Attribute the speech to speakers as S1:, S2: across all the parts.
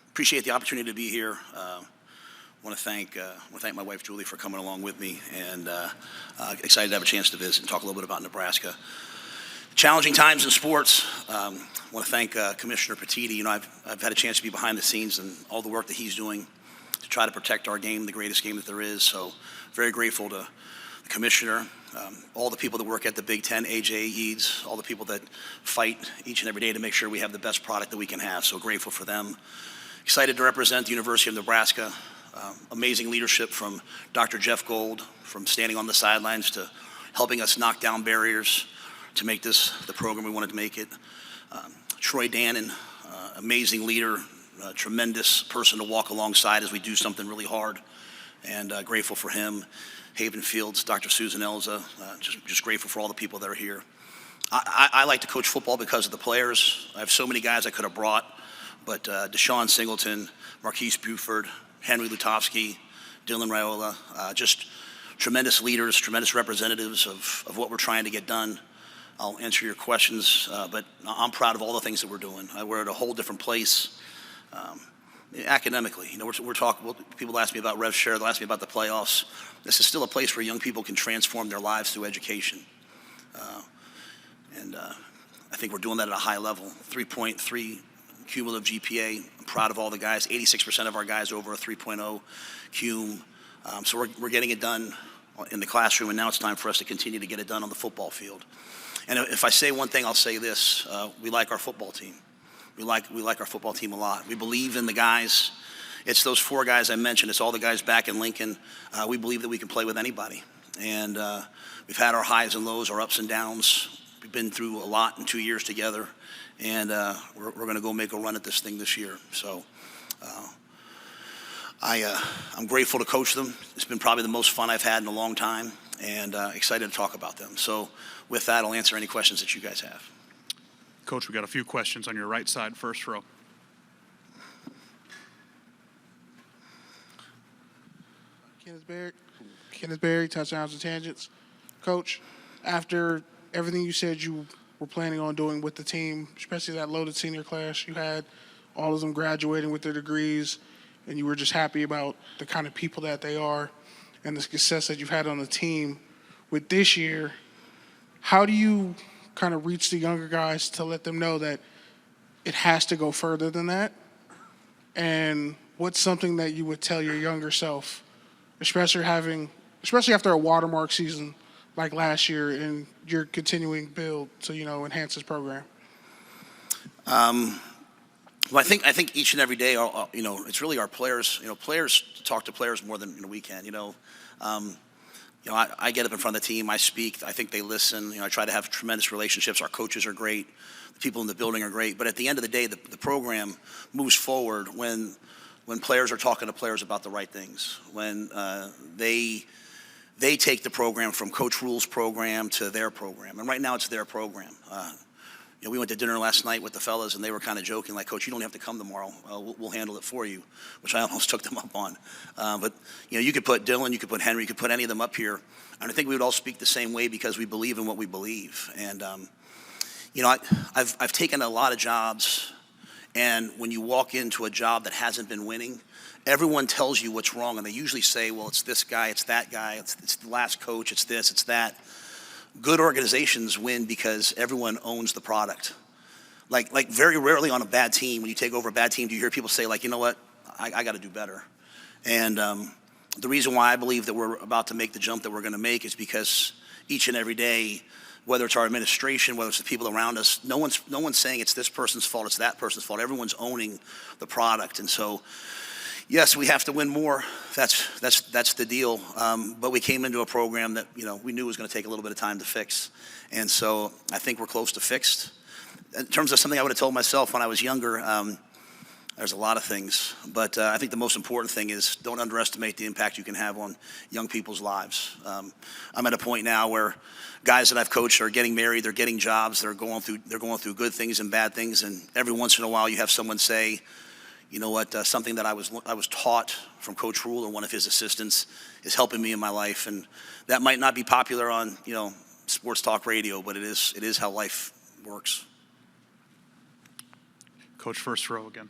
S1: Appreciate the opportunity to be here. Want to thank my wife Julie for coming along with me, and excited to have a chance to visit and talk a little bit about Nebraska. Challenging times in sports. Want to thank Commissioner Petiti. You know, I've had a chance to be behind the scenes and all the work that he's doing to try to protect our game, the greatest game that there is. So very grateful to the Commissioner, all the people that work at the Big Ten, AJ, Eads, all the people that fight each and every day to make sure we have the best product that we can have. So grateful for them. Excited to represent the University of Nebraska. Amazing leadership from Dr. Jeff Gold, from standing on the sidelines to helping us knock down barriers to make this the program we wanted to make it. Troy Dannon, amazing leader, tremendous person to walk alongside as we do something really hard, and grateful for him. Haven Fields, Dr. Susan Elza, just grateful for all the people that are here. I like to coach football because of the players. I have so many guys I could have brought, but Deshaun Singleton, Marquise Buford, Henry Lutovsky, Dylan Raiola, just tremendous leaders, tremendous representatives of what we're trying to get done. I'll answer your questions, but I'm proud of all the things that we're doing. We're at a whole different place academically. You know, we're talking. People ask me about Rev Share. They'll ask me about the playoffs. This is still a place where young people can transform their lives through education, and I think we're doing that at a high level. 3.3 cumulative GPA. I'm proud of all the guys. 86% of our guys are over a 3.0 cum. So we're getting it done in the classroom, and now it's time for us to continue to get it done on the football field. And if I say one thing, I'll say this: we like our football team. We like our football team a lot. We believe in the guys. It's those four guys I mentioned. It's all the guys back in Lincoln. We believe that we can play with anybody, and we've had our highs and lows, our ups and downs. We've been through a lot in 2 years together, and we're going to go make a run at this thing this year. So I'm grateful to coach them. It's been probably the most fun I've had in a long time, and excited to talk about them. So with that, I'll answer any questions that you guys have.
S2: Coach, we got a few questions on your right side, first row.
S3: Kenneth Berry, Touchdowns and Tangents. Coach, after everything you said you were planning on doing with the team, especially that loaded senior class you had, all of them graduating with their degrees, and you were just happy about the kind of people that they are and the success that you've had on the team. With this year, how do you kind of reach the younger guys to let them know that it has to go further than that? And what's something that you would tell your younger self, especially after a watermark season like last year, and your continuing build to, enhance this program?
S1: Well, I think each and every day, it's really our players. Players talk to players more than we can. I get up in front of the team. I speak. I think they listen. I try to have tremendous relationships. Our coaches are great. The people in the building are great. But at the end of the day, the program moves forward when players are talking to players about the right things. When they take the program from Coach Rhule's program to their program. And right now it's their program. We went to dinner last night with the fellas, and they were kind of joking, like, Coach, you don't have to come tomorrow. We'll handle it for you, which I almost took them up on. But you could put Dylan, you could put Henry, you could put any of them up here, and I think we would all speak the same way because we believe in what we believe. And, I've taken a lot of jobs, and when you walk into a job that hasn't been winning, everyone tells you what's wrong, and they usually say, well, it's this guy, it's that guy, it's the last coach, it's this, it's that. Good organizations win because everyone owns the product. Like very rarely on a bad team, when you take over a bad team, do you hear people say, like, you know what, I got to do better. And the reason why I believe that we're about to make the jump that we're going to make is because each and every day, whether it's our administration, whether it's the people around us, no one's saying it's this person's fault, it's that person's fault. Everyone's owning the product. And so, yes, we have to win more. That's the deal. But we came into a program that we knew was going to take a little bit of time to fix, and so I think we're close to fixed. In terms of something I would have told myself when I was younger, there's a lot of things, but I think the most important thing is don't underestimate the impact you can have on young people's lives. I'm at a point now where guys that I've coached are getting married, they're getting jobs, they're going through good things and bad things, and every once in a while you have someone say, you know what, something that I was taught from Coach Rhule or one of his assistants is helping me in my life. And that might not be popular on, sports talk radio, but it is how life works.
S2: Coach, first row again.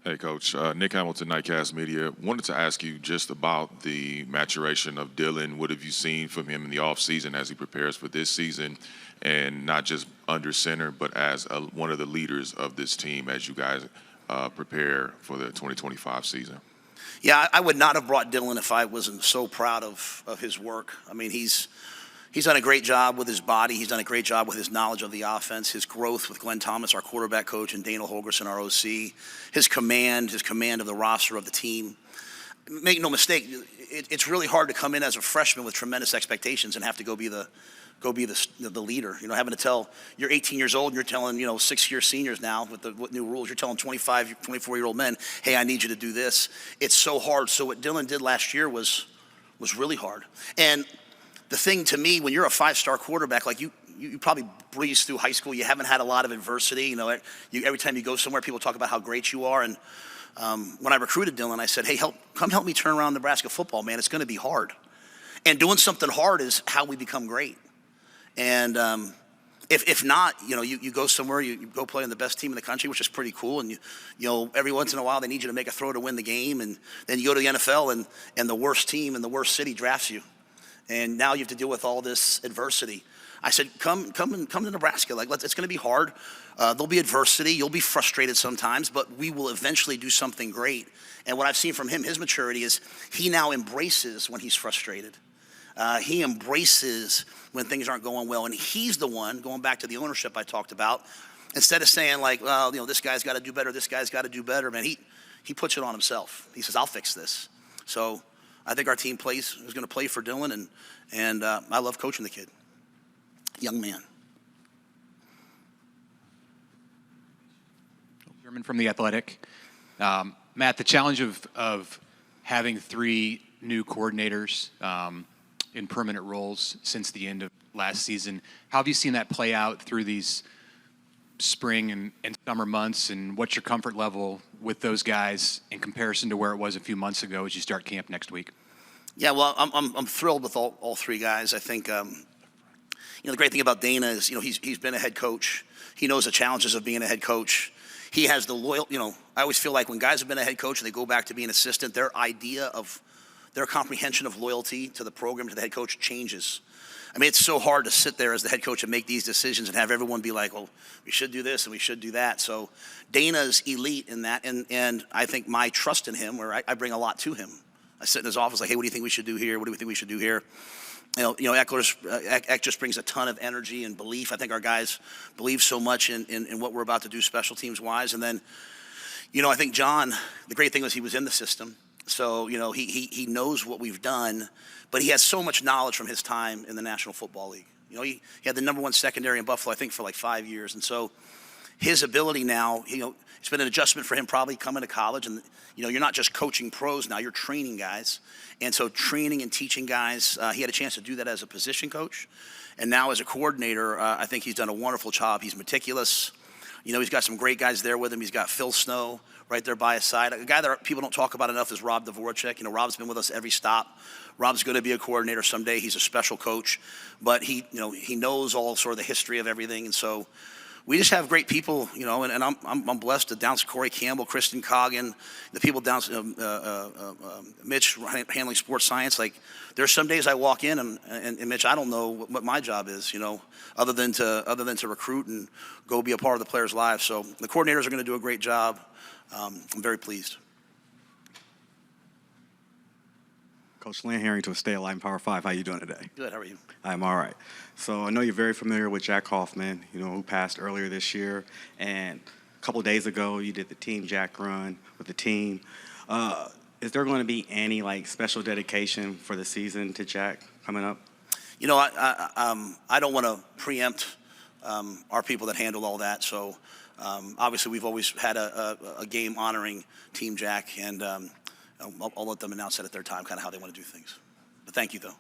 S4: Hey, Coach. Nick Hamilton, Nightcast Media. Wanted to ask you just about the maturation of Dylan. What have you seen from him in the offseason as he prepares for this season, and not just under center, but as one of the leaders of this team as you guys prepare for the 2025 season?
S1: Yeah, I would not have brought Dylan if I wasn't so proud of his work. I mean, he's done a great job with his body. He's done a great job with his knowledge of the offense, his growth with Glenn Thomas, our quarterback coach, and Dana Holgerson, our OC, his command of the roster of the team. Make no mistake, it's really hard to come in as a freshman with tremendous expectations and have to go be the leader. You know, having to tell, you're 18 years old and you're telling, 6-year seniors now with new rules, you're telling 25, 24-year-old men, hey, I need you to do this. It's so hard. So what Dylan did last year was really hard. And the thing to me, when you're a 5-star quarterback, like you probably breezed through high school. You haven't had a lot of adversity. Every time you go somewhere, people talk about how great you are. And when I recruited Dylan, I said, hey, come help me turn around Nebraska football, man. It's going to be hard. And doing something hard is how we become great. And if not, you go somewhere, you go play on the best team in the country, which is pretty cool. And every once in a while, they need you to make a throw to win the game. And then you go to the NFL, and the worst team in the worst city drafts you. And now you have to deal with all this adversity. I said, come to Nebraska. It's going to be hard. There'll be adversity. You'll be frustrated sometimes, but we will eventually do something great. And what I've seen from him, his maturity is he now embraces when he's frustrated. He embraces when things aren't going well. And he's the one, going back to the ownership I talked about, instead of saying this guy's got to do better, this guy's got to do better, man, he puts it on himself. He says, I'll fix this. So I think our team is going to play for Dylan, and I love coaching the kid. Young man.
S5: German from The Athletic. Matt, the challenge of having 3 new coordinators in permanent roles since the end of last season, how have you seen that play out through these spring and summer months, and what's your comfort level with those guys in comparison to where it was a few months ago as you start camp next week?
S1: Yeah, well, I'm thrilled with all 3 guys. I think the great thing about Dana is he's been a head coach. He knows the challenges of being a head coach. He has the loyal. I always feel like when guys have been a head coach and they go back to being an assistant, their comprehension of loyalty to the program, to the head coach, changes. I mean, it's so hard to sit there as the head coach and make these decisions and have everyone be like, well, we should do this and we should do that. So Dana's elite in that, and I think my trust in him, where I bring a lot to him. I sit in his office like, hey, what do you think we should do here? What do we think we should do here? Eck just brings a ton of energy and belief. I think our guys believe so much in what we're about to do special teams wise. And then, I think John, the great thing was he was in the system. So, he knows what we've done, but he has so much knowledge from his time in the National Football League. He had the #1 secondary in Buffalo, I think, for like 5 years. And so his ability now, it's been an adjustment for him probably coming to college. And, you're not just coaching pros now, you're training guys. And so training and teaching guys, he had a chance to do that as a position coach. And now as a coordinator, I think he's done a wonderful job. He's meticulous. He's got some great guys there with him. He's got Phil Snow right there by his side. A guy that people don't talk about enough is Rob Dvorak. Rob's been with us every stop. Rob's going to be a coordinator someday. He's a special coach, but he knows all sort of the history of everything. And so we just have great people, and I'm blessed to down Corey Campbell, Kristen Coggin, the people down, Mitch handling sports science. Like, there's some days I walk in and Mitch, I don't know what my job is, other than to recruit and go be a part of the players' lives. So the coordinators are going to do a great job. I'm very pleased.
S6: Coach Lynn Harrington with Stay Alive in Power 5. How you doing today?
S1: Good. How are you?
S6: I'm all right. So I know you're very familiar with Jack Hoffman, who passed earlier this year. And a couple days ago, you did the Team Jack run with the team. Is there going to be any special dedication for the season to Jack coming up?
S1: I don't want to preempt our people that handle all that. So obviously we've always had a game honoring Team Jack, and I'll let them announce that at their time, kind of how they want to do things. But thank you, though.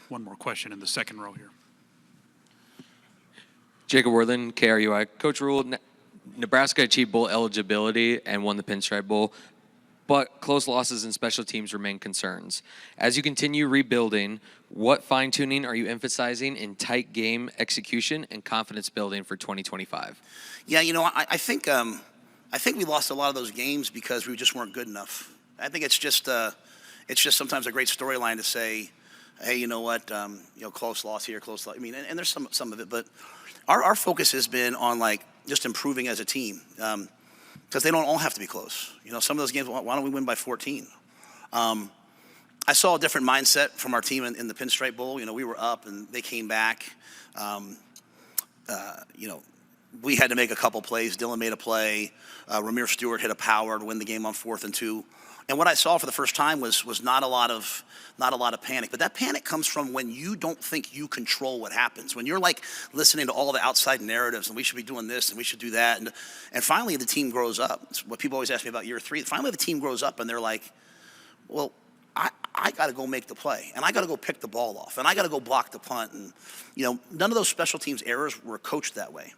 S2: One more question in the second row here.
S7: Jacob Worthen, KRUI. Coach Rhule, Nebraska achieved bowl eligibility and won the Pinstripe Bowl. but close losses and special teams remain concerns. As you continue rebuilding, what fine-tuning are you emphasizing in tight game execution and confidence building for 2025?
S1: Yeah, I think we lost a lot of those games because we just weren't good enough. I think it's just sometimes a great storyline to say, hey, you know what, close loss here, close loss. I mean, and there's some of it, but our focus has been on like just improving as a team. Because they don't all have to be close. Some of those games, why don't we win by 14? I saw a different mindset from our team in the Pinstripe Bowl. We were up and they came back. We had to make a couple plays. Dylan made a play. Ramir Stewart hit a power to win the game on 4th and 2. And what I saw for the first time was not a lot of panic. But that panic comes from when you don't think you control what happens. When you're like listening to all the outside narratives and we should be doing this and we should do that. And finally the team grows up. It's what people always ask me about year 3. Finally the team grows up and they're like, well, I got to go make the play. And I got to go pick the ball off. And I got to go block the punt. And, none of those special teams errors were coached that way.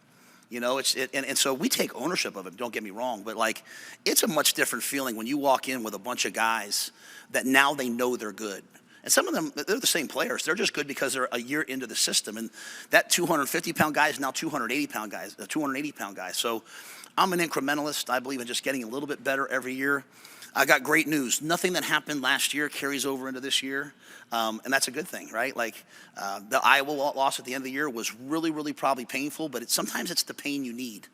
S1: And so we take ownership of it, don't get me wrong, but like it's a much different feeling when you walk in with a bunch of guys that now they know they're good. And some of them, they're the same players. They're just good because they're a year into the system. And that 250-pound guy is now 280-pound guys. So I'm an incrementalist. I believe in just getting a little bit better every year. I got great news. Nothing that happened last year carries over into this year, and that's a good thing, right? Like the Iowa loss at the end of the year was really, really probably painful, but sometimes it's the pain you need.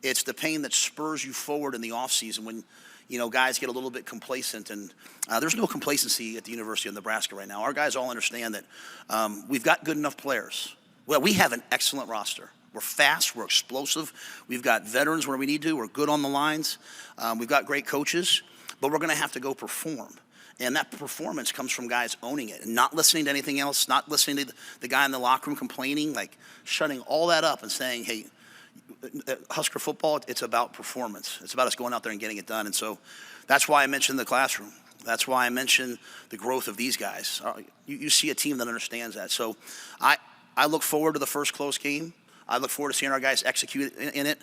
S1: It's the pain that spurs you forward in the offseason when, guys get a little bit complacent, and there's no complacency at the University of Nebraska right now. Our guys all understand that we've got good enough players. Well, we have an excellent roster. We're fast, we're explosive. We've got veterans where we need to. We're good on the lines. We've got great coaches. But we're going to have to go perform. And that performance comes from guys owning it and not listening to anything else, not listening to the guy in the locker room complaining, like shutting all that up and saying, hey, Husker football, it's about performance. It's about us going out there and getting it done. And so that's why I mentioned the classroom. That's why I mentioned the growth of these guys. You see a team that understands that. So I look forward to the first close game. I look forward to seeing our guys execute in it.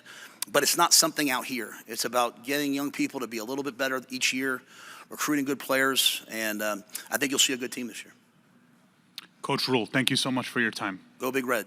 S1: But it's not something out here. It's about getting young people to be a little bit better each year, recruiting good players, and I think you'll see a good team this year.
S2: Coach Rhule, thank you so much for your time.
S1: Go Big Red.